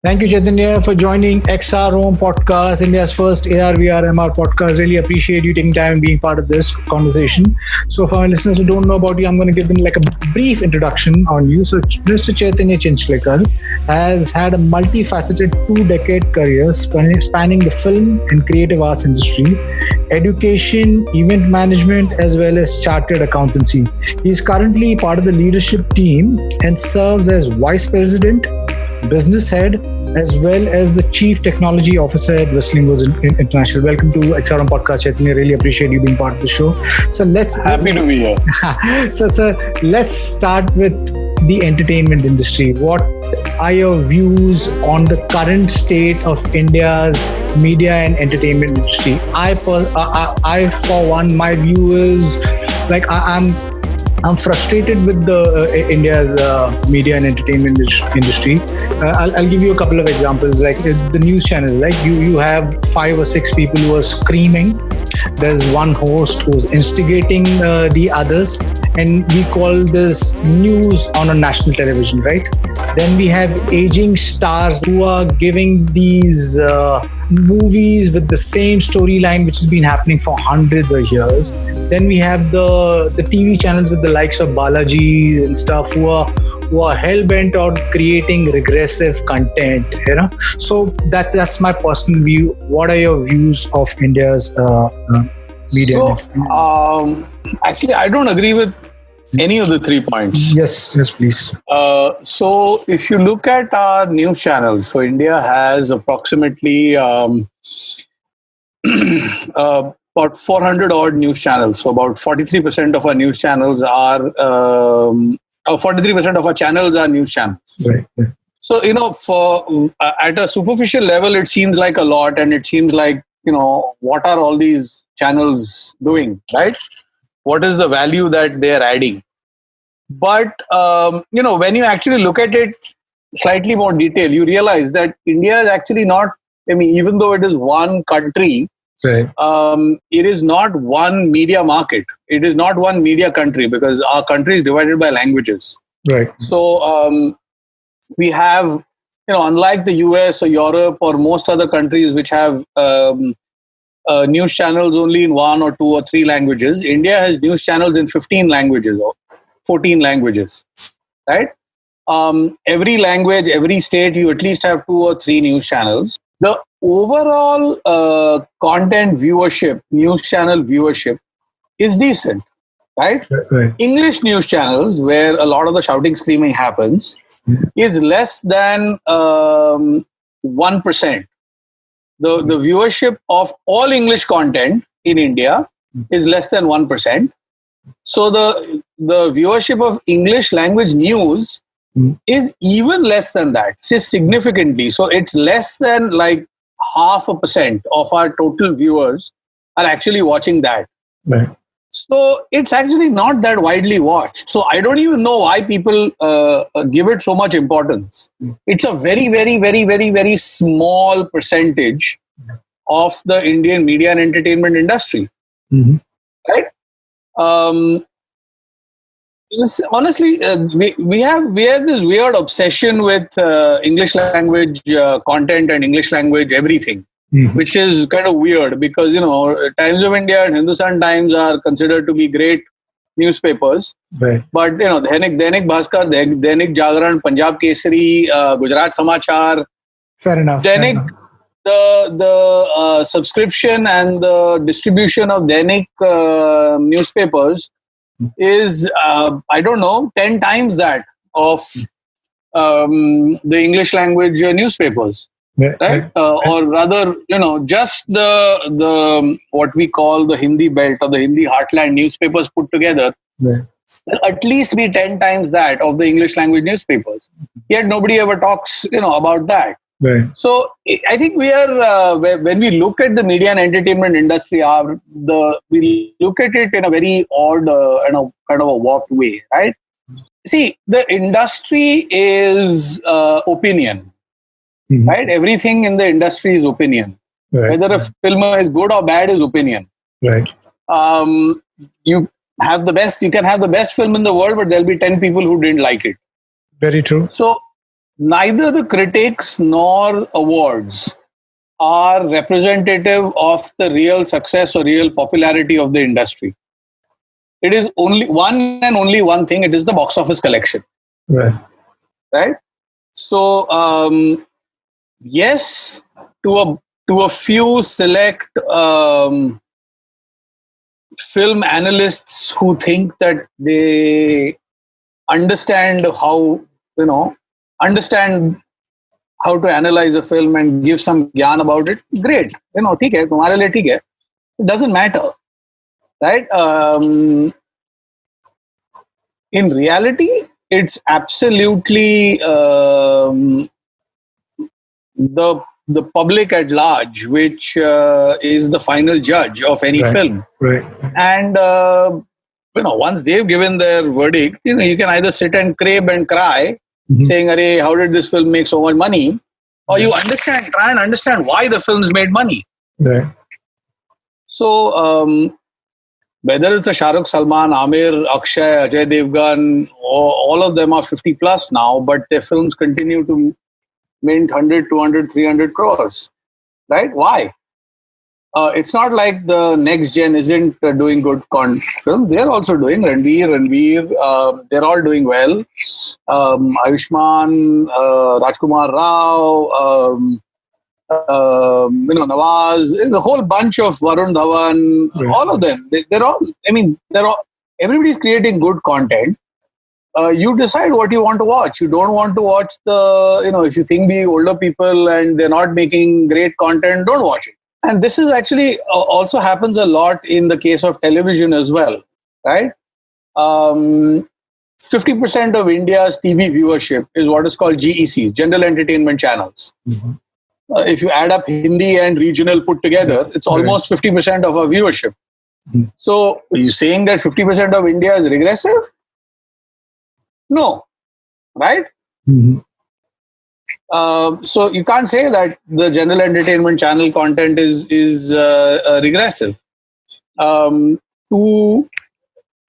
Thank you, Chaitanya, for joining XR Home Podcast, India's first AR/VR MR podcast. Really appreciate you taking time and being part of this conversation. So, for my listeners who don't know about you, I'm going to give them like a brief introduction on you. So, Mr. Chaitanya Chinchlikar has had a multifaceted 2 decade career spanning the film and creative arts industry, education, event management, as well as chartered accountancy. He is currently part of the leadership team and serves as vice president, business head, as well as the chief technology officer at Whistling Woods International. Welcome to XRM Podcast, Chaitanya. Really appreciate you being part of the show. So Happy to be here. so let's start with the entertainment industry. What are your views on the current state of India's media and entertainment industry? I for one, my view is like I'm frustrated with the India's media and entertainment industry. I'll give you a couple of examples. Like it's the news channels, like you have 5 or 6 people who are screaming. There's one host who's instigating the others, and we call this news on a national television, right? Then we have aging stars who are giving these movies with the same storyline which has been happening for hundreds of years. Then we have the TV channels with the likes of Balaji and stuff who are hell bent on creating regressive content. So that's my personal view. What are your views of India's media? So, actually, I don't agree with any of the 3 points. Yes, please. So, if you look at our news channels, so India has approximately about 400 odd news channels. So, about 43% of our news channels are 43% of our channels are news channels. Right. So, for at a superficial level, it seems like a lot, and it seems like, what are all these channels doing, right? What is the value that they're adding? But, when you actually look at it slightly more detail, you realize that India is actually not, even though it is one country, right. It is not one media market. It is not one media country, because our country is divided by languages. Right. So we have, unlike the US or Europe or most other countries which have news channels only in 1 or 2 or 3 languages, India has news channels in 15 languages or 14 languages, right? Every language, every state, you at least have 2 or 3 news channels. The overall content viewership, news channel viewership is decent, right? Right. English news channels, where a lot of the shouting, screaming happens, is less than 1%. The viewership of all English content in India is less than 1%. So the viewership of English language news is even less than that, just significantly. So it's less than like 0.5% of our total viewers are actually watching that. Right. So it's actually not that widely watched. So I don't even know why people give it so much importance. It's a very, very, very, very, very small percentage of the Indian media and entertainment industry. Mm-hmm. Right? Honestly, we have this weird obsession with English language content and English language everything. Mm-hmm. Which is kind of weird, because Times of India and Hindustan Times are considered to be great newspapers, right. But Dainik Bhaskar, Dainik Jagran, Punjab Kesari, Gujarat Samachar, fair enough. The subscription and the distribution of Dainik newspapers is 10 times that of the English language newspapers. Yeah, right? Or rather, just the what we call the Hindi belt or the Hindi heartland newspapers put together, will at least be 10 times that of the English language newspapers. Yet nobody ever talks, about that. Right. So I think we are when we look at the media and entertainment industry, we look at it in a very odd and kind of a warped way, right? See, the industry is opinion. Mm-hmm. Right? Everything in the industry is opinion. Right. Whether a film is good or bad is opinion. Right. You can have the best film in the world, but there'll be 10 people who didn't like it. Very true. So neither the critics nor awards are representative of the real success or real popularity of the industry. It is only one thing. It is the box office collection, Right. right? So yes, to a few select film analysts who think that they understand understand how to analyze a film and give some gyan about it. Great, ठीक है, तुम्हारे लिए ठीक है. It doesn't matter, right? In reality, it's absolutely the public at large which is the final judge of any Right. film. Right. And once they've given their verdict, you can either sit and crib and cry, saying, "Arey, how did this film make so much money?" Or you try and understand why the films made money. Right. So whether it's a Shah Rukh, Salman, Amir, Akshay, Ajay Devgan, all of them are 50 plus now, but their films continue to mint 100, 200, 300 crores. Right? Why? It's not like the next gen isn't doing good film. They're also doing Ranveer. They're all doing well. Ayushman, Rajkumar Rao, Nawaz. There's a whole bunch of Varun Dhawan. Right. All of them. They're all. Everybody's creating good content. You decide what you want to watch. You don't want to watch if you think the older people and they're not making great content, don't watch it. And this is actually also happens a lot in the case of television as well, right? 50% of India's TV viewership is what is called GECs, General Entertainment Channels. If you add up Hindi and regional put together, it's almost 50% of our viewership. So are you saying that 50% of India is regressive? No, right? So you can't say that the general entertainment channel content is regressive.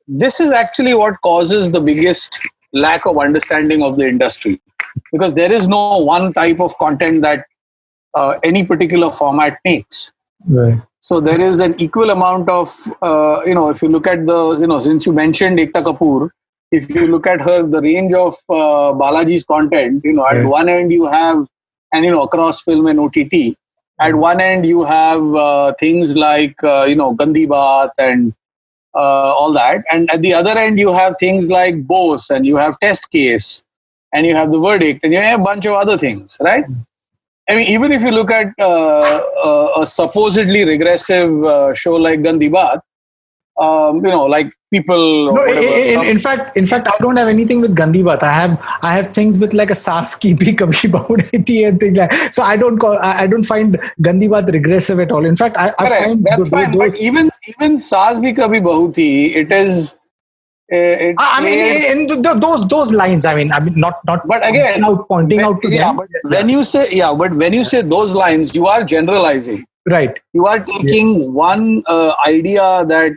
This is actually what causes the biggest lack of understanding of the industry, because there is no one type of content that any particular format makes. Right. So there is an equal amount of, if you look at since you mentioned Ekta Kapoor, if you look at her, the range of Balaji's content, at one end you have, and across film and OTT, at one end you have things like, Gandhi Baat and all that. And at the other end you have things like Bose, and you have Test Case, and you have The Verdict, and you have a bunch of other things, right? I mean, even if you look at a supposedly regressive show like Gandhi Baat, like people. No, in fact, I don't have anything with Gandhi Baat. I have things with like a Saas Ki Bhi Kabhi Bahu Nahi Thi and things like. So I don't find Gandhi Baat regressive at all. In fact, I find that's fine. But even Saas Bhi Kabhi Bahu Thi, it is. In those lines, not. But again, pointing out to them. But when you say those lines, you are generalizing. Right. You are taking one idea that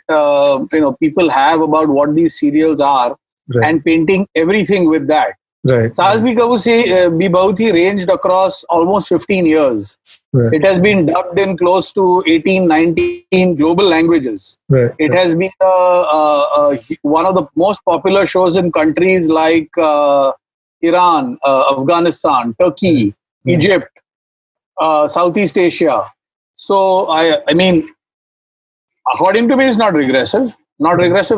people have about what these serials are, and painting everything with that. Right. Saas Bhi Bahu Thi ranged across almost 15 years. Right. It has been dubbed in close to 18, 19 global languages. Right. It has been one of the most popular shows in countries like Iran, Afghanistan, Turkey, Egypt, Southeast Asia. So, I mean, according to me, it's not regressive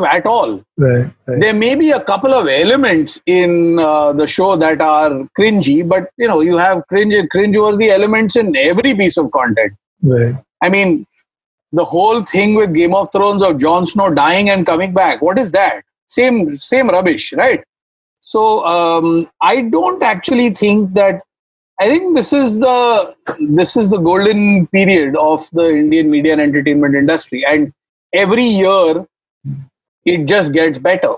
at all. Right. There may be a couple of elements in the show that are cringy, but you have cringeworthy elements in every piece of content. Right. I mean, the whole thing with Game of Thrones of Jon Snow dying and coming back, what is that? Same rubbish, right? So I don't actually think that. I think this is the golden period of the Indian media and entertainment industry, and every year it just gets better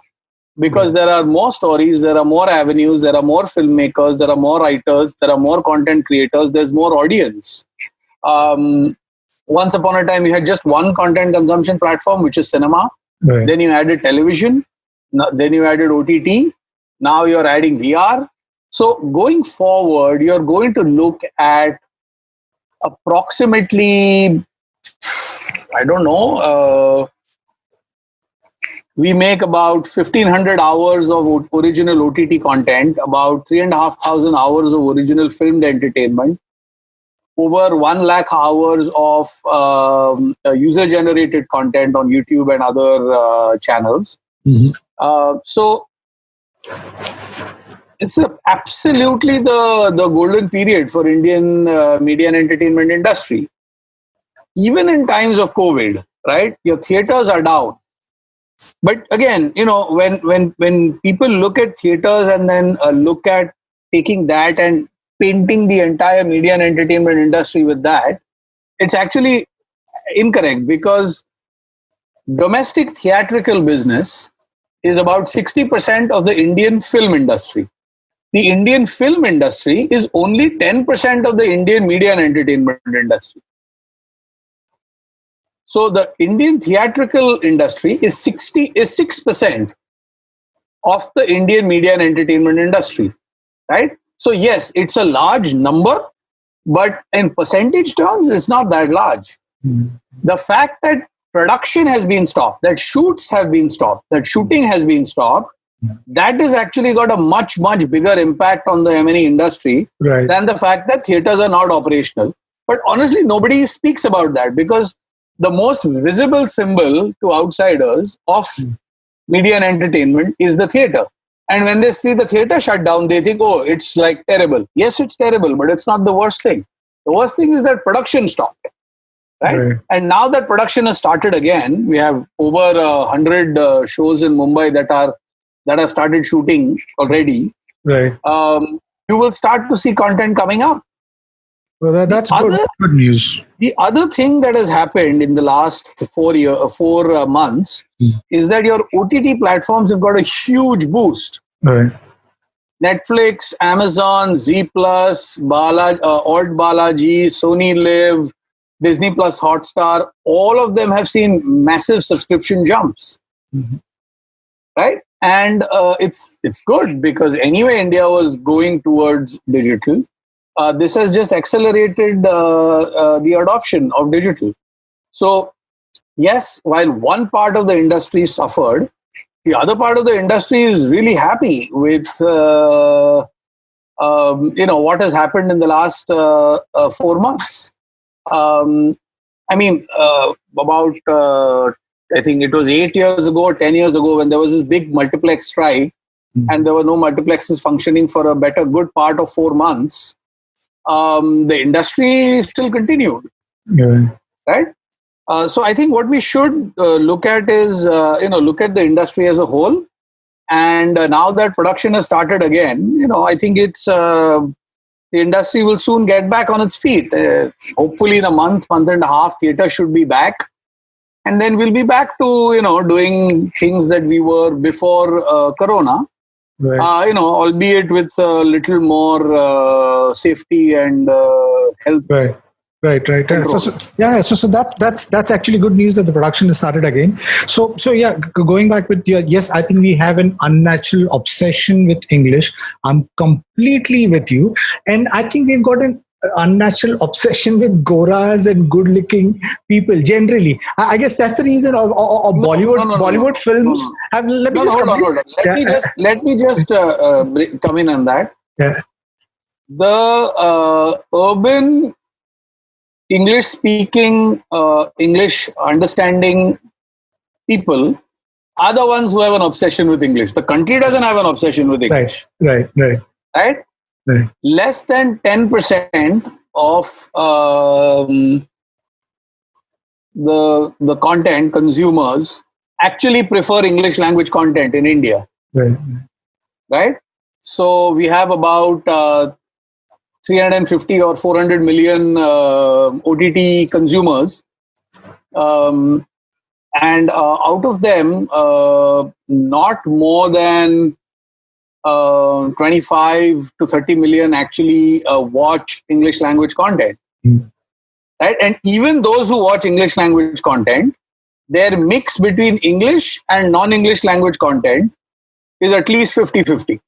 because there are more stories, there are more avenues, there are more filmmakers, there are more writers, there are more content creators, there's more audience. Once upon a time, you had just one content consumption platform, which is cinema. Right. Then you added television. Then you added OTT. Now you're adding VR. So going forward, you're going to look at approximately, I don't know, we make about 1,500 hours of original OTT content, about 3,500 hours of original filmed entertainment, over 1 lakh hours of user-generated content on YouTube and other channels. So it's absolutely the golden period for Indian media and entertainment industry. Even in times of COVID, right? Your theaters are down. But again, when people look at theaters and then look at taking that and painting the entire media and entertainment industry with that, it's actually incorrect, because domestic theatrical business is about 60% of the Indian film industry. The Indian film industry is only 10% of the Indian media and entertainment industry. So the Indian theatrical industry is 6% of the Indian media and entertainment industry, right? So yes, it's a large number, but in percentage terms, it's not that large. The fact that production has been stopped, that shoots have been stopped, that shooting has been stopped, that has actually got a much, much bigger impact on the M&E industry than the fact that theaters are not operational. But honestly, nobody speaks about that, because the most visible symbol to outsiders of media and entertainment is the theater. And when they see the theater shut down, they think, oh, it's like terrible. Yes, it's terrible, but it's not the worst thing. The worst thing is that production stopped. Right? And now that production has started again, we have over 100 shows in Mumbai that have started shooting already. Right. You will start to see content coming up. Well, that's good news. The other thing that has happened in the last 4 months is that your OTT platforms have got a huge boost. Right. Netflix, Amazon, Z+, Alt Balaji, Sony Live, Disney Plus Hotstar, all of them have seen massive subscription jumps. Right? And it's good, because anyway India was going towards digital. This has just accelerated the adoption of digital. So yes, while one part of the industry suffered, the other part of the industry is really happy with what has happened in the last 4 months. About I think it was 8 years ago or 10 years ago, when there was this big multiplex strike and there were no multiplexes functioning for a good part of 4 months, the industry still continued. Right? So I think what we should look at is, look at the industry as a whole. And now that production has started again, I think it's the industry will soon get back on its feet. Hopefully in a month and a half, theatre should be back. And then we'll be back to, doing things that we were before Corona. Right. Albeit with a little more safety and health. Right. So that's actually good news that the production has started again. So yeah, going back with yes, I think we have an unnatural obsession with English. I'm completely with you, and I think we've got an unnatural obsession with goras and good-looking people generally. I guess that's the reason of Bollywood films have. Let me just come in on that. Yeah. The urban English-speaking, English-understanding people are the ones who have an obsession with English. The country doesn't have an obsession with English. Right. Less than 10% of the content consumers actually prefer English language content in India. Right? So we have about 350 or 400 million OTT consumers. And out of them, not more than 25 to 30 million actually watch English language content. Right? And even those who watch English language content, their mix between English and non-English language content is at least 50-50.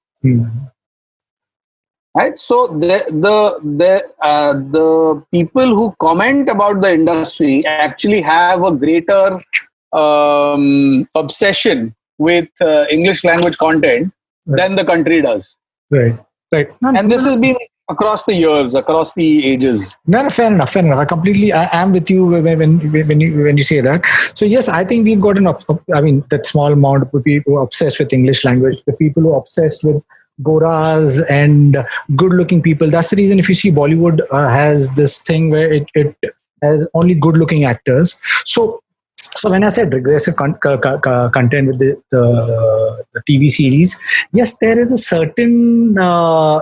Right. So the people who comment about the industry actually have a greater obsession with English language content than the country does. Right. Right. And this has been across the years, across the ages. No, fair enough. Fair enough. I am with you when you say that. So yes, I think we've got that small amount of people who are obsessed with English language, the people who are obsessed with goras and good-looking people. That's the reason if you see Bollywood has this thing where it has only good-looking actors. So when I said regressive content with the TV series, yes, there is a certain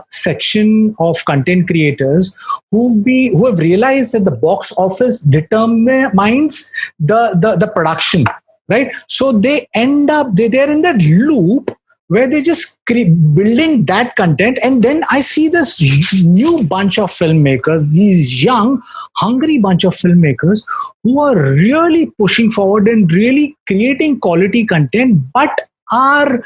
section of content creators who have realized that the box office determines the production, right? So they end up they're in that loop where they just building that content, and then I see this new bunch of filmmakers, these young hungry bunch of filmmakers who are really pushing forward and really creating quality content, but are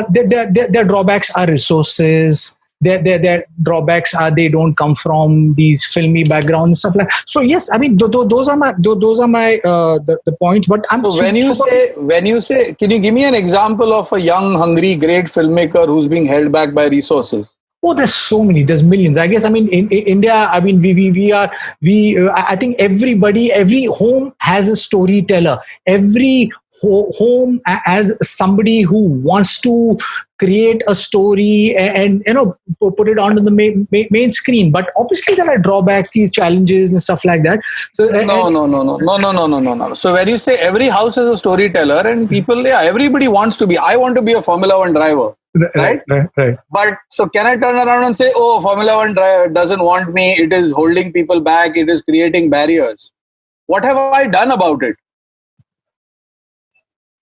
their drawbacks are resources. Their drawbacks are they don't come from these filmy backgrounds and stuff like that. So yes, I mean those are my the points. But when you say, can you give me an example of a young, hungry, great filmmaker who's being held back by resources? Oh, there's so many. There's millions. I guess. I mean, in India, I mean, I think every home has a storyteller. Every home as somebody who wants to create a story and put it onto the main screen. But obviously there are drawbacks, these challenges and stuff like that. So no. So when you say every house is a storyteller and people, everybody wants to be. I want to be a Formula One driver. Right. But so can I turn around and say, oh, Formula One driver doesn't want me. It is holding people back. It is creating barriers. What have I done about it?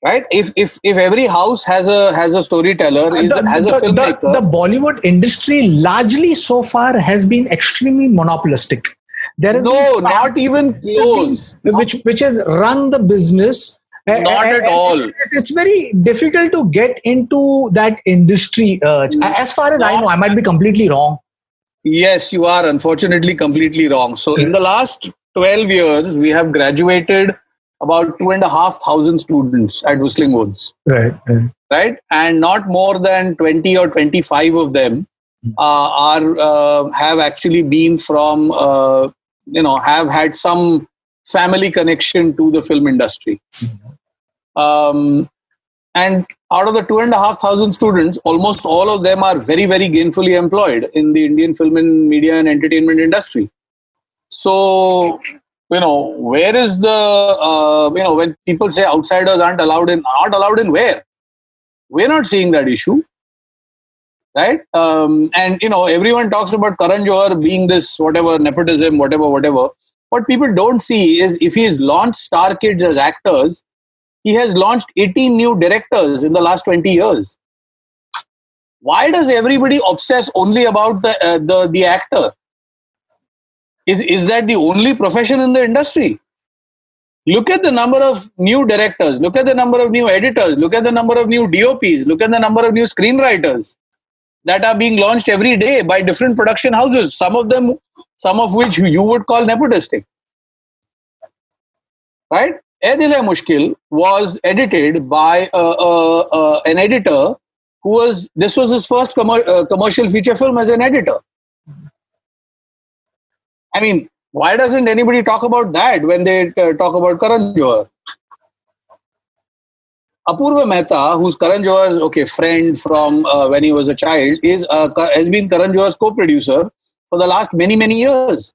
Right? If every house has a storyteller, has a filmmaker. The Bollywood industry largely so far has been extremely monopolistic. There is not even close. Which has run the business. Not at all. It's very difficult to get into that industry. As far as I know, I might be completely wrong. Yes, you are unfortunately completely wrong. So in the last 12 years, we have graduated about 2,500 students at Whistling Woods. Right. And not more than 20 or 25 of them have actually been from, have had some family connection to the film industry. And out of the 2,500 students, almost all of them are very, very gainfully employed in the Indian film and media and entertainment industry. So, where is the, when people say outsiders aren't allowed in where? We're not seeing that issue. Right? And, everyone talks about Karan Johar being this, whatever, nepotism, whatever. What people don't see is if he's launched star kids as actors, he has launched 18 new directors in the last 20 years. Why does everybody obsess only about the actor? Is that the only profession in the industry? Look at the number of new directors. Look at the number of new editors. Look at the number of new DOPs. Look at the number of new screenwriters that are being launched every day by different production houses. Some of which you would call nepotistic. Right? Ae Dil Hai Mushkil was edited by an editor this was his first commercial feature film as an editor. I mean, why doesn't anybody talk about that when they talk about Karan Johar? Apurva Mehta, who's Karan Johar's friend from when he was a child, has been Karan Johar's co-producer for the last many, many years.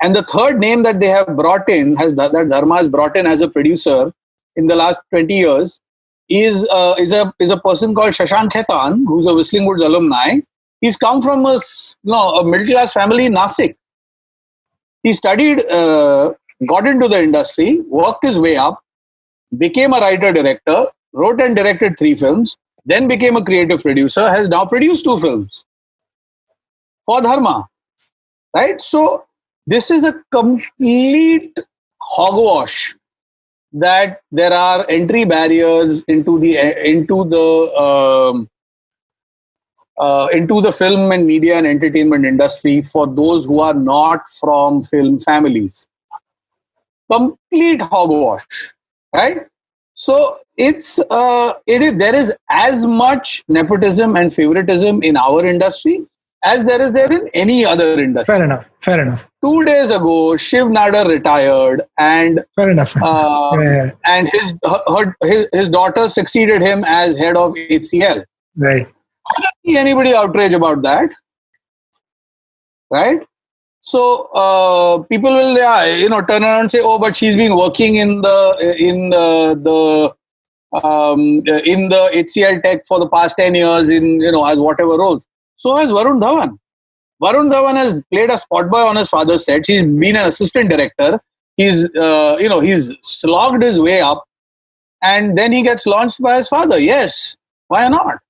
And the third name that they have brought in, that Dharma has brought in as a producer in the last 20 years, is a person called Shashank Khaitan, who's a Whistling Woods alumni. He's come from a middle-class family in Nasik. He studied, got into the industry, worked his way up, became a writer-director, wrote and directed 3 films, then became a creative producer, has now produced 2 films for Dharma. Right? So, this is a complete hogwash that there are entry barriers into the into the film and media and entertainment industry for those who are not from film families. Complete hogwash, right? So there is as much nepotism and favoritism in our industry as there in any other industry. Fair enough. Fair enough. 2 days ago, Shiv Nadar retired, and Fair enough. and his daughter succeeded him as head of HCL. Right. I don't see anybody outraged about that, right? So people will, turn around and say, "Oh, but she's been working in the HCL Tech for the past 10 years as whatever roles." So has Varun Dhawan. Varun Dhawan has played a spot boy on his father's set. He's been an assistant director. He's slogged his way up, and then he gets launched by his father. Yes, why not?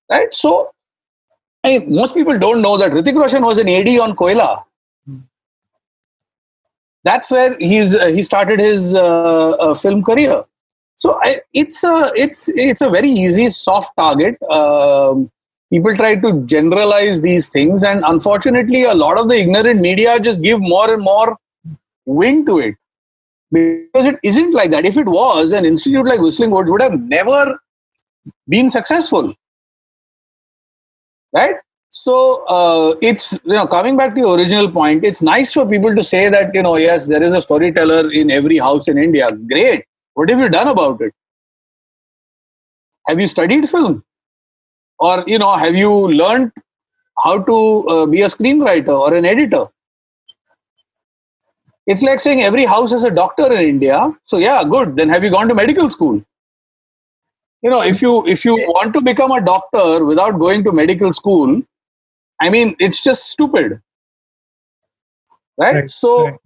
Right? So, most people don't know that Hrithik Roshan was an AD on Koila. That's where he started his film career. So it's a very easy soft target. People try to generalize these things, and unfortunately, a lot of the ignorant media just give more and more wind to it, because it isn't like that. If it was, an institute like Whistling Woods would have never been successful, right? So it's coming back to your original point. It's nice for people to say that yes, there is a storyteller in every house in India. Great. What have you done about it? Have you studied film? Or, have you learned how to be a screenwriter or an editor? It's like saying every house has a doctor in India. So, yeah, good. Then have you gone to medical school? If you want to become a doctor without going to medical school, I mean, it's just stupid. Right? So,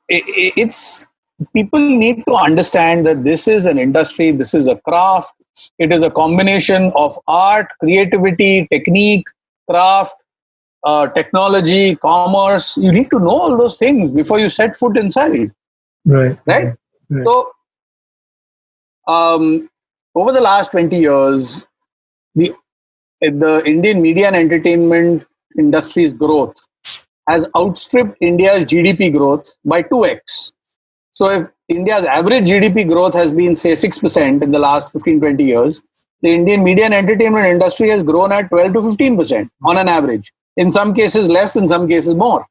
it's people need to understand that this is an industry, this is a craft. It is a combination of art, creativity, technique, craft, technology, commerce. You need to know all those things before you set foot inside. Right. So, over the last 20 years, the Indian media and entertainment industry's growth has outstripped India's GDP growth by 2x. So if India's average GDP growth has been, say, 6% in the last 15-20 years, the Indian media and entertainment industry has grown at 12 to 15% on an average. In some cases less, in some cases more.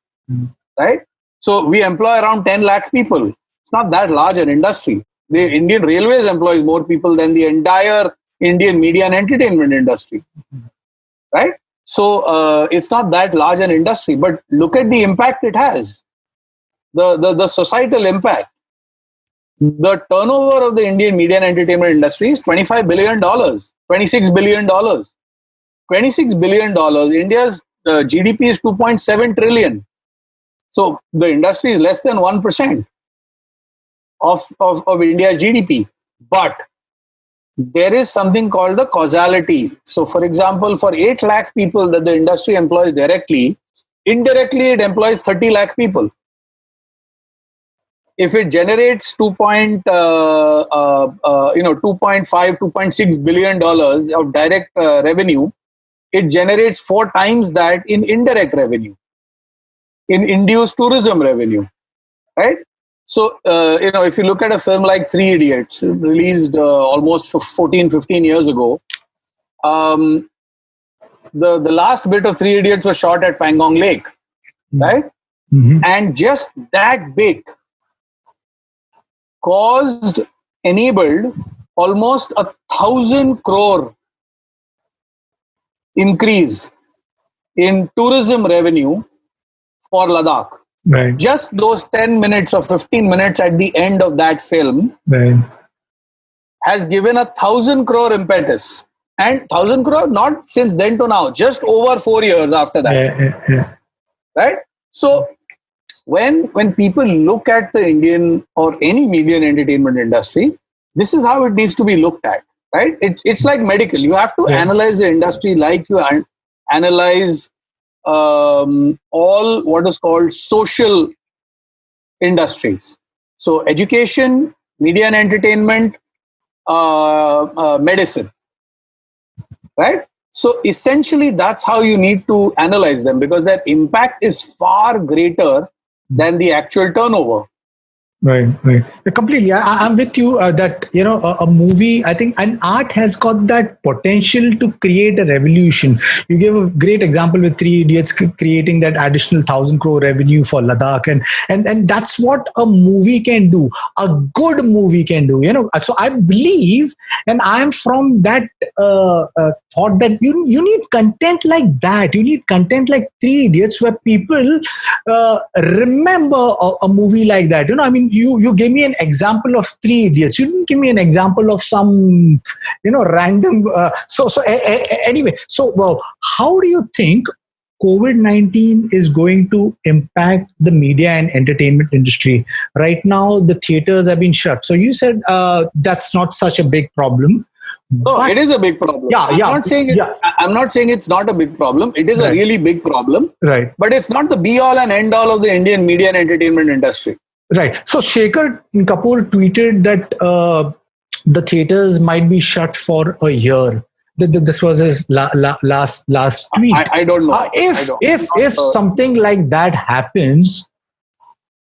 Right? So we employ around 10 lakh people. It's not that large an industry. The Indian Railways employs more people than the entire Indian media and entertainment industry. Right? So it's not that large an industry, but look at the impact it has. The societal impact. The turnover of the Indian media and entertainment industry is $25 billion, $26 billion. $26 billion. India's GDP is 2.7 trillion. So the industry is less than 1% of India's GDP. But there is something called the causality. So, for example, for 8 lakh people that the industry employs directly, indirectly it employs 30 lakh people. If it generates 2.5, 2.6 billion dollars of direct revenue, it generates 4 times that in indirect revenue, in induced tourism revenue, right? So, if you look at a film like Three Idiots, released almost 14, 15 years ago, the last bit of Three Idiots was shot at Pangong Lake, right? Mm-hmm. And just that bit enabled almost 1,000 crore increase in tourism revenue for Ladakh. Right. Just those 10 minutes or 15 minutes at the end of that film has given 1,000 crore impetus. And 1,000 crore, not since then to now, just over 4 years after that. Right? So, when people look at the Indian or any media and entertainment industry, this is how it needs to be looked at, right? It's like medical. You have to analyze the industry like you analyze all what is called social industries. So education, media and entertainment, medicine, right? So essentially, that's how you need to analyze them, because their impact is far greater than the actual turnover. Right, right. Completely. I'm with you that, a movie, I think, an art has got that potential to create a revolution. You gave a great example with Three Idiots creating that additional 1,000 crore revenue for Ladakh. And that's what a movie can do. A good movie can do, So I believe, and I'm from that thought that you need content like that. You need content like Three Idiots where people remember a movie like that. I mean, you gave me an example of Three Idiots. You didn't give me an example of some random. Anyway, how do you think COVID-19 is going to impact the media and entertainment industry? Right now, the theaters have been shut. So you said that's not such a big problem. No, it is a big problem. I'm not saying it's not a big problem. It is a really big problem. Right. But it's not the be all and end all of the Indian media and entertainment industry. Right. So Shekhar Kapoor tweeted that the theaters might be shut for a year. This was his last tweet. I don't know. If something like that happens,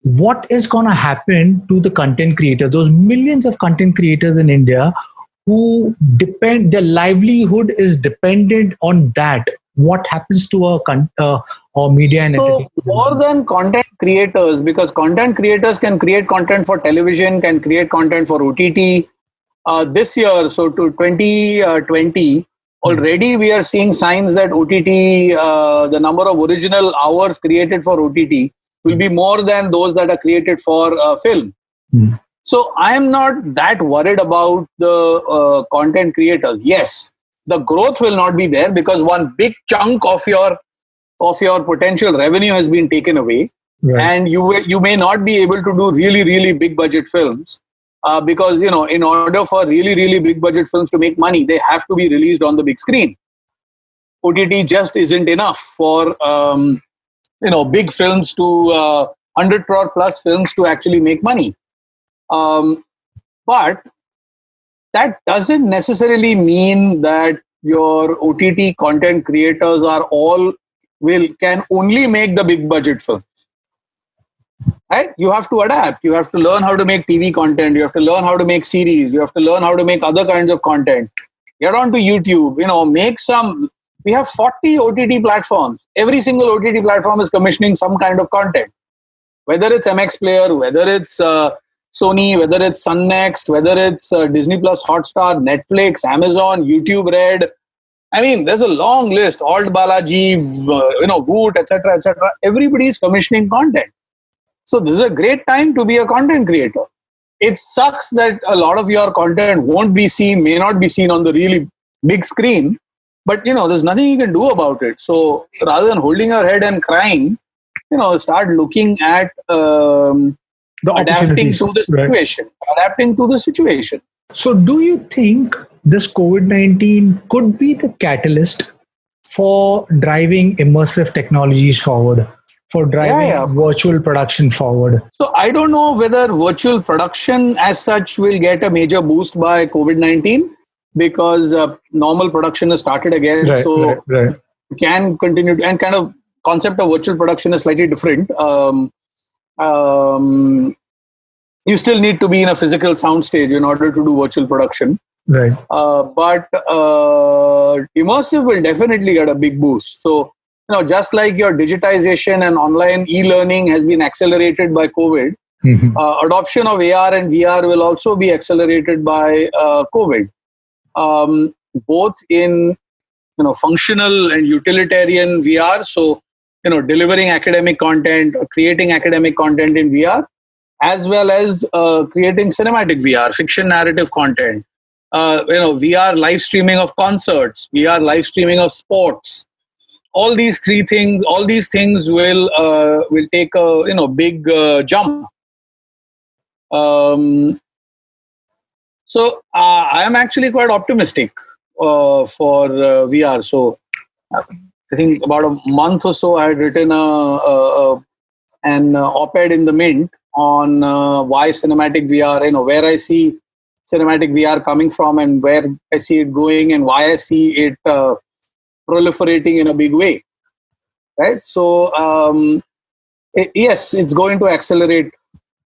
what is going to happen to the content creators? Those millions of content creators in India who their livelihood is dependent on that. What happens to our media and entertainment? So more than content creators, because content creators can create content for television, can create content for OTT. This year, so to 2020, already we are seeing signs that OTT, the number of original hours created for OTT will be more than those that are created for film. So I am not that worried about the content creators. Yes, the growth will not be there because one big chunk of your potential revenue has been taken away, and you may not be able to do really big budget films because in order for really big budget films to make money, they have to be released on the big screen. OTT just isn't enough for big films to 100 crore plus films to actually make money. But that doesn't necessarily mean that your OTT content creators can only make the big budget films. Right? You have to adapt. You have to learn how to make TV content. You have to learn how to make series. You have to learn how to make other kinds of content. Get onto YouTube. Make some. We have 40 OTT platforms. Every single OTT platform is commissioning some kind of content. Whether it's MX Player, whether it's Sony, whether it's Sun Next, whether it's Disney Plus, Hotstar, Netflix, Amazon, YouTube Red. I mean, there's a long list. Alt Balaji, Voot, etc., etc. Everybody is commissioning content. So this is a great time to be a content creator. It sucks that a lot of your content may not be seen on the really big screen, but there's nothing you can do about it. So rather than holding your head and crying, start looking at adapting to the situation. Right. Adapting to the situation. So do you think this COVID-19 could be the catalyst for driving immersive technologies forward? For driving virtual production forward? So I don't know whether virtual production as such will get a major boost by COVID-19 because normal production has started again. You can continue, and kind of concept of virtual production is slightly different. You still need to be in a physical soundstage in order to do virtual production. Right. But immersive will definitely get a big boost. So, just like your digitization and online e-learning has been accelerated by COVID, adoption of AR and VR will also be accelerated by COVID. Both in functional and utilitarian VR, so delivering academic content or creating academic content in VR, as well as creating cinematic VR, fiction narrative content. VR live streaming of concerts, VR live streaming of sports. All these things will take a big jump. So I am actually quite optimistic for VR. So I think about a month or so I had written an op-ed in the Mint on why cinematic VR, where I see cinematic VR coming from and where I see it going and why I see it proliferating in a big way, right? So yes, it's going to accelerate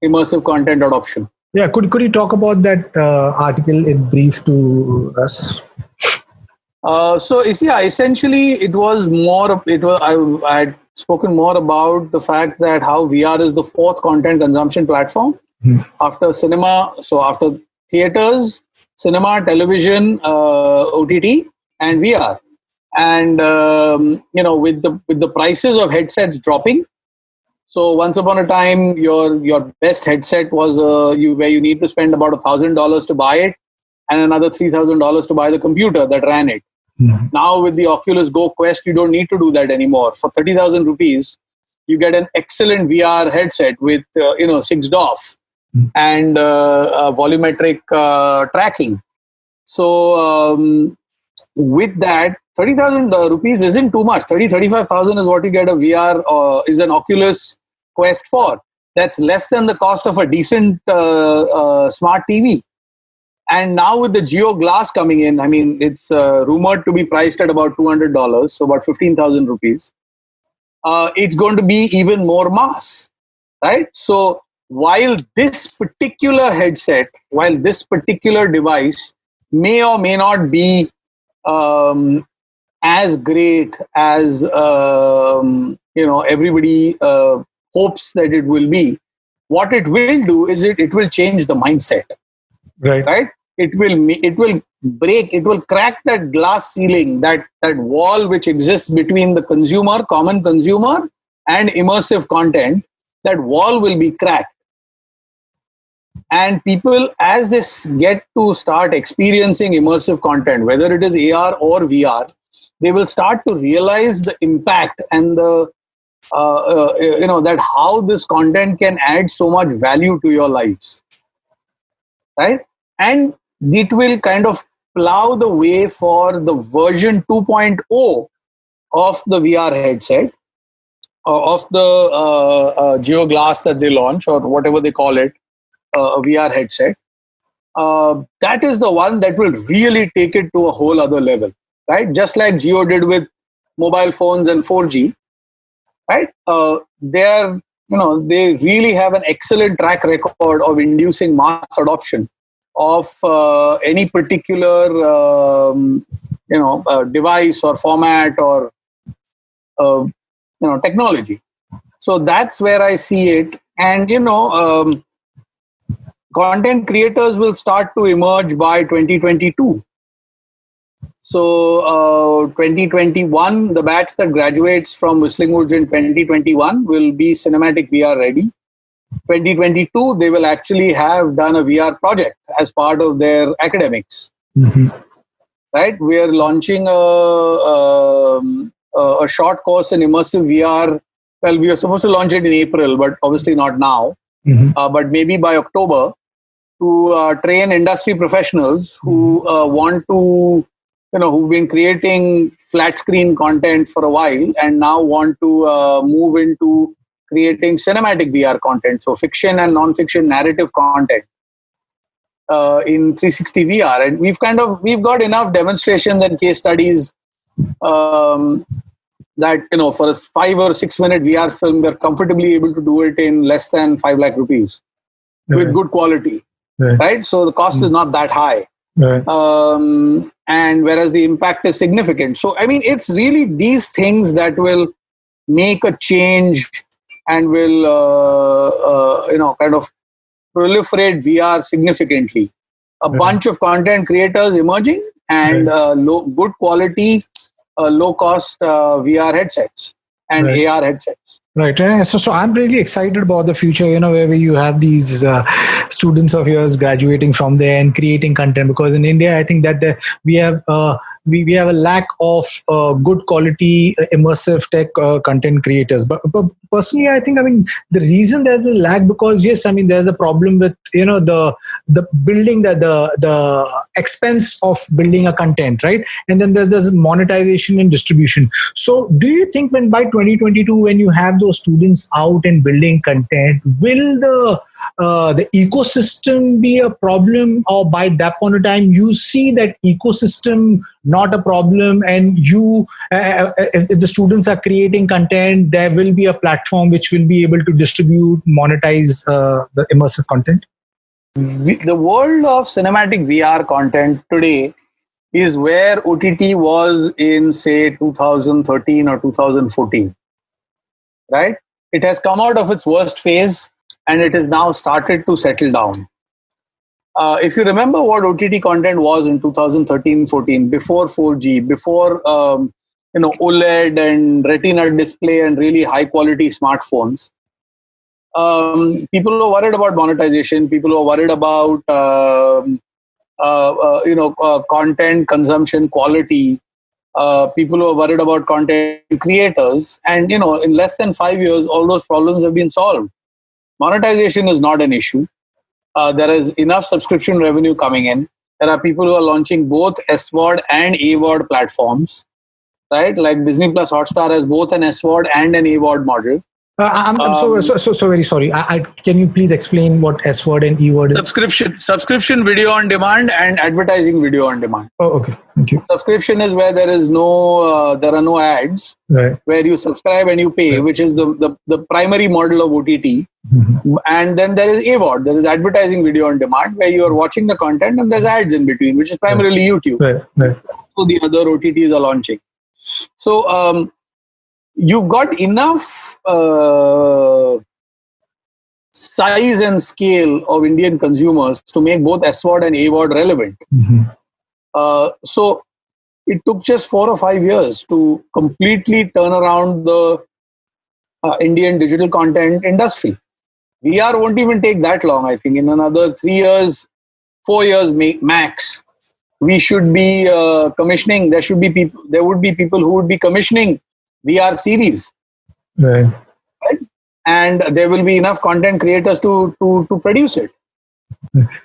immersive content adoption. Yeah, could you talk about that article in brief to us? So you see, essentially, it was more. It was I had spoken more about the fact that how VR is the fourth content consumption platform after cinema. So after theaters, cinema, television, OTT, and VR. And with the prices of headsets dropping. So once upon a time, your best headset was where you need to spend about $1,000 to buy it, and another $3,000 to buy the computer that ran it. Now with the Oculus Go Quest, you don't need to do that anymore. For 30,000 rupees, you get an excellent VR headset with 6 DoF and volumetric tracking. So with that, 30,000 rupees isn't too much. 35,000 is what you get a VR is an Oculus Quest for. That's less than the cost of a decent smart TV. And now with the Geo Glass coming in, I mean, it's rumored to be priced at about $200, so about 15,000 rupees. It's going to be even more mass, right? So while this particular headset, while this particular device may or may not be as great as everybody hopes that it will be, what it will do is it will change the mindset. Right. It will crack that glass ceiling, that wall which exists between the common consumer, and immersive content. That wall will be cracked. And people, as they get to start experiencing immersive content, whether it is AR or VR, they will start to realize the impact and the that how this content can add so much value to your lives. Right? And it will kind of plow the way for the version 2.0 of the VR headset, of the Geo Glass that they launch, or whatever they call it, a VR headset. That is the one that will really take it to a whole other level, right? Just like Geo did with mobile phones and 4G, right? They really have an excellent track record of inducing mass adoption of any particular device or format or technology. So that's where I see it. And content creators will start to emerge by 2022. So 2021, the batch that graduates from Whistling Woods in 2021 will be cinematic VR ready. 2022, they will actually have done a VR project as part of their academics. Right? We are launching a short course in immersive VR. Well, we are supposed to launch it in April, but obviously not now. But maybe by October, to train industry professionals who want to, who've been creating flat screen content for a while and now want to move into creating cinematic VR content, so fiction and non-fiction narrative content in 360 VR. And we've got enough demonstrations and case studies that, for a 5 or 6 minute VR film, we're comfortably able to do it in less than 5 lakh rupees with good quality, right? So the cost is not that high. And whereas the impact is significant. So, I mean, it's really these things that will make a change and will, kind of proliferate VR significantly. A bunch of content creators emerging and good quality, low cost VR headsets and AR headsets. Right. So I'm really excited about the future, where you have these students of yours graduating from there and creating content, because in India, I think that we have we have a lack of good quality immersive tech content creators. But personally, I think, the reason there's a lack, because yes, there's a problem with, the building, the expense of building a content, right? And then there's monetization and distribution. So do you think when by 2022, when you have those students out and building content, will the the ecosystem be a problem, or by that point of time you see that ecosystem not a problem, and you if the students are creating content, there will be a platform which will be able to distribute, monetize the immersive content? The world of cinematic VR content today is where OTT was in, say, 2013 or 2014, right? It has come out of its worst phase and it has now started to settle down. If you remember what OTT content was in 2013-14, before 4G, before OLED and Retina display and really high quality smartphones, people were worried about monetization. People were worried about content consumption quality. People were worried about content creators, and in less than 5 years, all those problems have been solved. Monetization is not an issue. There is enough subscription revenue coming in. There are people who are launching both SVOD and AVOD platforms, right? Like Disney Plus Hotstar has both an SVOD and an AVOD model. I'm so very sorry. Can you please explain what SVOD and EVOD is? Subscription video on demand and advertising video on demand. Oh, okay. Thank you. Subscription is where there are no ads, right, where you subscribe and you pay, which is the primary model of OTT. Mm-hmm. And then there is AVOD, there is advertising video on demand, where you are watching the content and there's ads in between, which is primarily YouTube. Right. So the other OTTs are launching. So you've got enough size and scale of Indian consumers to make both SVOD and AVOD relevant. Mm-hmm. So it took just 4 or 5 years to completely turn around the Indian digital content industry. VR won't even take that long. I think in another 3 years, 4 years max, we should be commissioning. There would be people who would be commissioning VR series, right? And there will be enough content creators to produce it.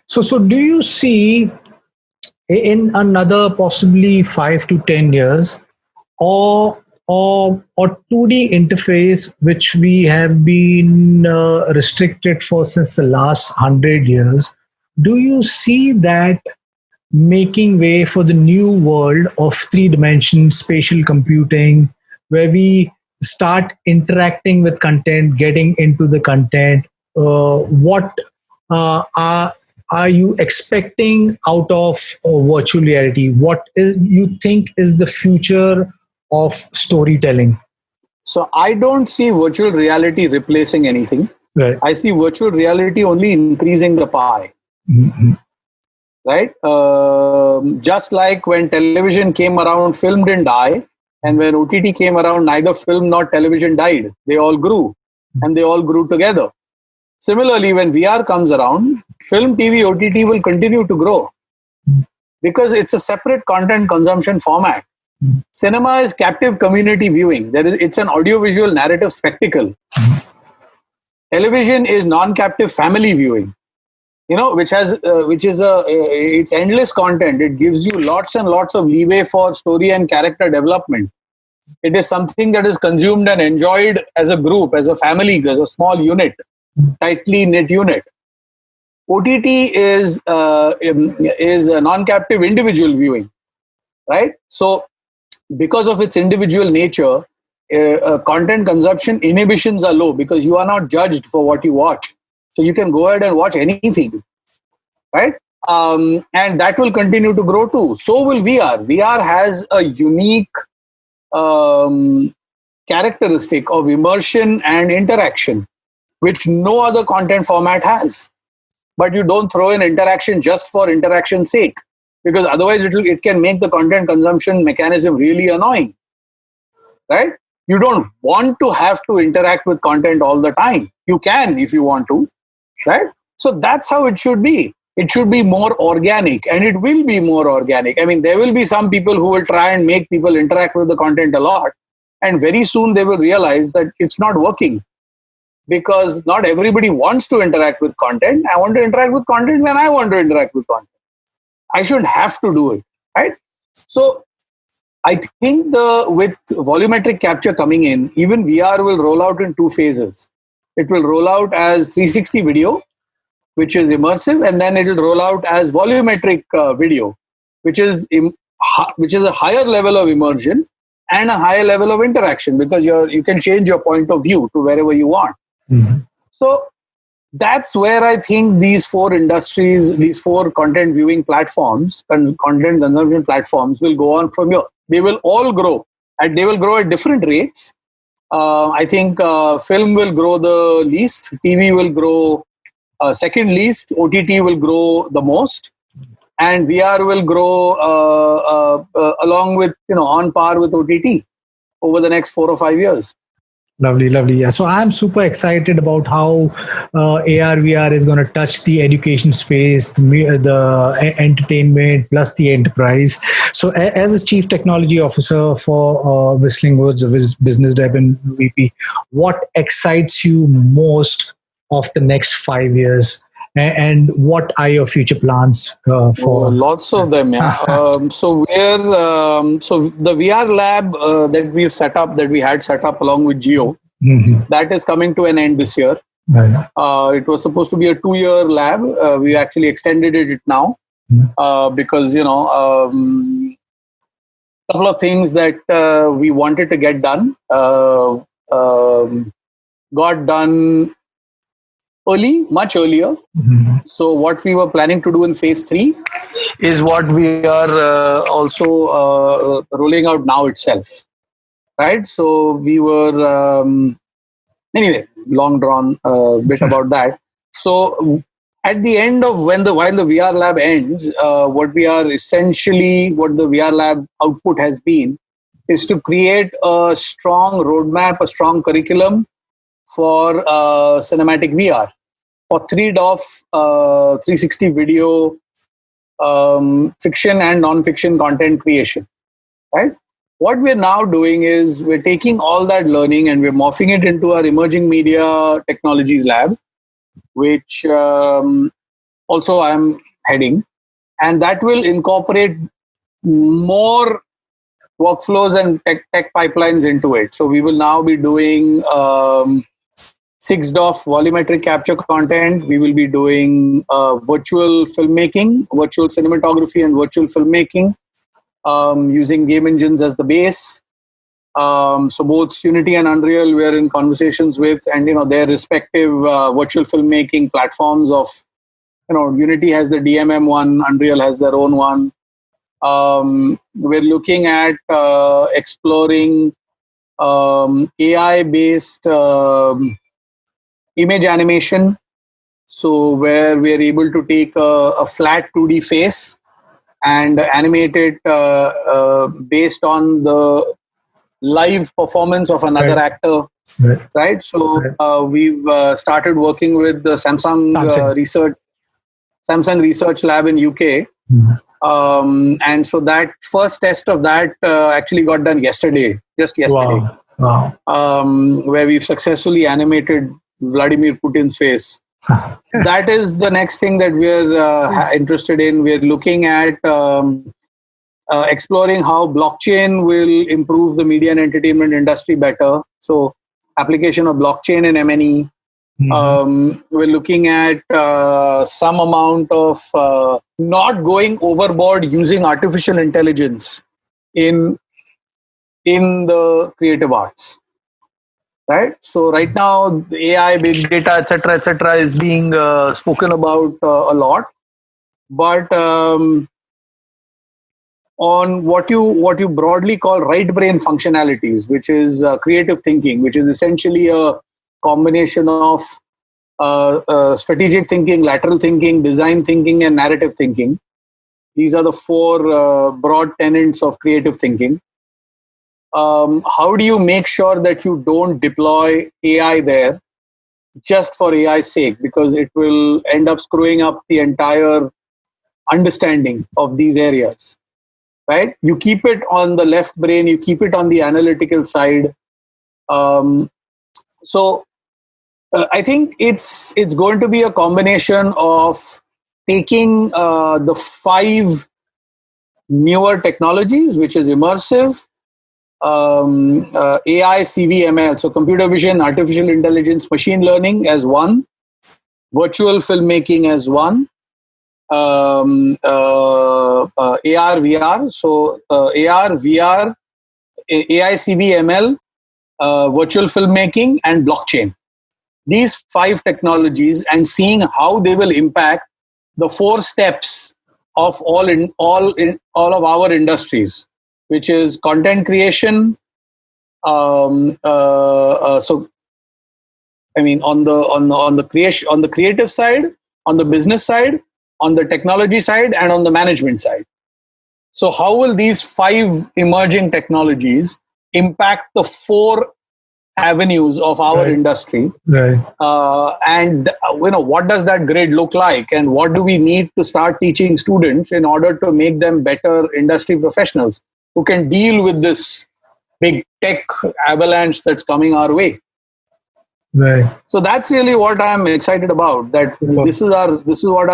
So do you see in another possibly 5 to 10 years, or 2D interface which we have been restricted for since the last 100 years? Do you see that making way for the new world of 3-dimension spatial computing, where we start interacting with content, getting into the content? What are you expecting out of virtual reality? What is you think is the future of storytelling? So I don't see virtual reality replacing anything. Right. I see virtual reality only increasing the pie. Mm-hmm. Right? Just like when television came around, film didn't die. And when OTT came around, neither film nor television died. They all grew. And they all grew together. Similarly, when VR comes around, film, TV, OTT will continue to grow. Because it's a separate content consumption format. Cinema is captive community viewing. It's an audiovisual narrative spectacle. Television is non-captive family viewing. Which is it's endless content. It gives you lots and lots of leeway for story and character development. It is something that is consumed and enjoyed as a group, as a family, as a small unit, tightly knit unit. OTT is a non-captive individual viewing, right? So, because of its individual nature, content consumption inhibitions are low because you are not judged for what you watch. So you can go ahead and watch anything, right? And that will continue to grow too. So will VR. VR has a unique characteristic of immersion and interaction, which no other content format has. But you don't throw in interaction just for interaction's sake, because otherwise it can make the content consumption mechanism really annoying, right? You don't want to have to interact with content all the time. You can if you want to. Right? So that's how it should be. It should be more organic, and it will be more organic. I mean, there will be some people who will try and make people interact with the content a lot. And very soon they will realize that it's not working, because not everybody wants to interact with content. I want to interact with content when I want to interact with content. I shouldn't have to do it. Right? So I think with volumetric capture coming in, even VR will roll out in 2 phases. It will roll out as 360 video, which is immersive, and then it will roll out as volumetric video, which is a higher level of immersion and a higher level of interaction, because you can change your point of view to wherever you want. Mhm. So that's where I think these four industries, these four content viewing platforms and content consumption platforms will go on from here. They will all grow, and they will grow at different rates. I think film will grow the least, TV will grow second least, OTT will grow the most, and VR will grow along with, on par with OTT over the next 4 or 5 years. Lovely, lovely. Yeah. So I'm super excited about how AR VR is going to touch the education space, the entertainment, plus the enterprise. So, as a chief technology officer for Whistling Woods, business dev and VP, what excites you most of the next 5 years? And what are your future plans for? Lots of them, yeah. So the VR lab that we had set up along with Geo, that is coming to an end this year. Right. It was supposed to be a 2-year lab. We actually extended it now because couple of things that we wanted to get done got done early, much earlier. So what we were planning to do in phase 3 is what we are also rolling out now itself, right? So we were anyway, long drawn bit about that. So at the end of while the VR lab ends, what the VR lab output has been is to create a strong roadmap, a strong curriculum for cinematic VR, for 3DOF, 360 video, fiction and non-fiction content creation, right? What we're now doing is we're taking all that learning and we're morphing it into our emerging media technologies lab, which also I'm heading, and that will incorporate more workflows and tech pipelines into it. So we will now be doing 6DOF volumetric capture content. We will be doing virtual filmmaking, virtual cinematography and virtual filmmaking, using game engines as the base. So both Unity and Unreal we are in conversations with, and their respective virtual filmmaking platforms of, Unity has the DMM one, Unreal has their own one. We're looking at exploring AI-based image animation. So where we are able to take a flat 2D face and animate it based on the live performance of another actor, right? So we've started working with the Samsung Research Lab in UK, and so that first test of that actually got done just yesterday. Wow. Where we've successfully animated Vladimir Putin's face. That is the next thing that we're interested in. We're looking at exploring how blockchain will improve the media and entertainment industry better. So application of blockchain in M&E. We're looking at some amount of not going overboard using artificial intelligence in the creative arts. Right. So right now, the AI, big data, etc., is being spoken about a lot, but on what you broadly call right brain functionalities, which is creative thinking, which is essentially a combination of strategic thinking, lateral thinking, design thinking, and narrative thinking. These are the four broad tenets of creative thinking. How do you make sure that you don't deploy AI there just for AI's sake, because it will end up screwing up the entire understanding of these areas, right? You keep it on the left brain, you keep it on the analytical side. So I think it's going to be a combination of taking the 5 newer technologies, which is immersive, AI, CVML, so computer vision, artificial intelligence, machine learning as one, virtual filmmaking as one, AR, VR. So AR, VR, AICV, ML, virtual filmmaking, and blockchain. These 5 technologies, and seeing how they will impact the 4 steps of all of our industries, which is content creation. So, I mean, on the creative side, on the business side, on the technology side, and on the management side. So, how will these 5 emerging technologies impact the 4 avenues of our industry? Right. And what does that grid look like, and what do we need to start teaching students in order to make them better industry professionals who can deal with this big tech avalanche that's coming our way? Right. So that's really what I'm excited about. That this is what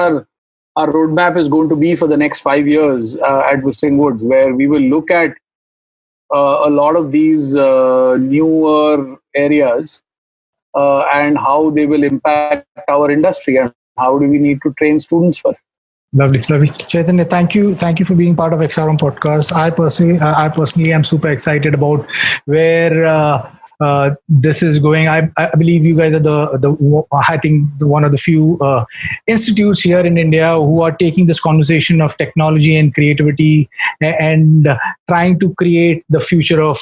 our roadmap is going to be for the next 5 years at Whistling Woods, where we will look at a lot of these newer areas and how they will impact our industry, and how do we need to train students for it. Lovely. Chaitanya, thank you for being part of XRM podcast. I personally am super excited about where this is going. I believe you guys are I think one of the few institutes here in India who are taking this conversation of technology and creativity and trying to create the future of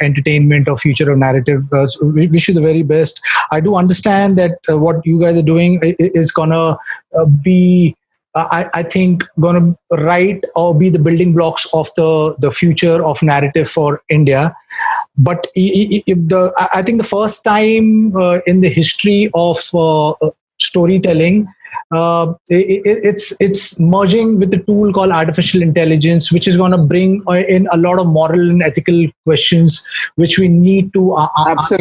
entertainment or future of narrative. So we wish you the very best. I do understand that what you guys are doing is gonna be I think going to write or be the building blocks of the future of narrative for India. But I think the first time in the history of storytelling, it's merging with the tool called artificial intelligence, which is going to bring in a lot of moral and ethical questions which we need to answer.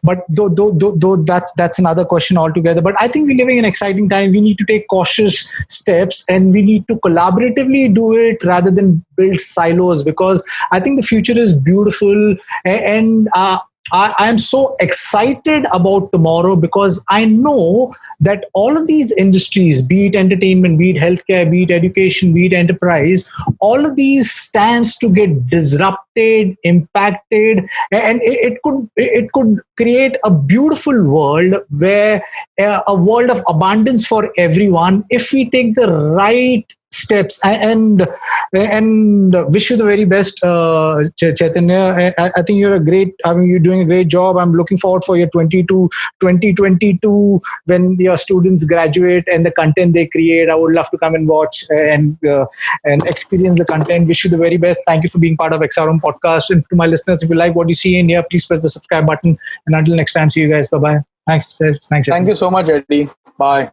But though that's another question altogether. But I think we're living in an exciting time. We need to take cautious steps, and we need to collaboratively do it rather than build silos, because I think the future is beautiful, and I am so excited about tomorrow, because I know that all of these industries, be it entertainment, be it healthcare, be it education, be it enterprise, all of these stands to get disrupted, impacted, and it could create a beautiful world where a world of abundance for everyone if we take the right steps. And wish you the very best, Chaitanya. I think you're doing a great job. I'm looking forward for your 2022 when your students graduate and the content they create. I would love to come and watch and experience the content. Wish you the very best. Thank you for being part of XRM podcast. And to my listeners, if you like what you see in here, please press the subscribe button. And until next time, see you guys. Bye bye. Thanks. Thank you so much, Eddie. Bye.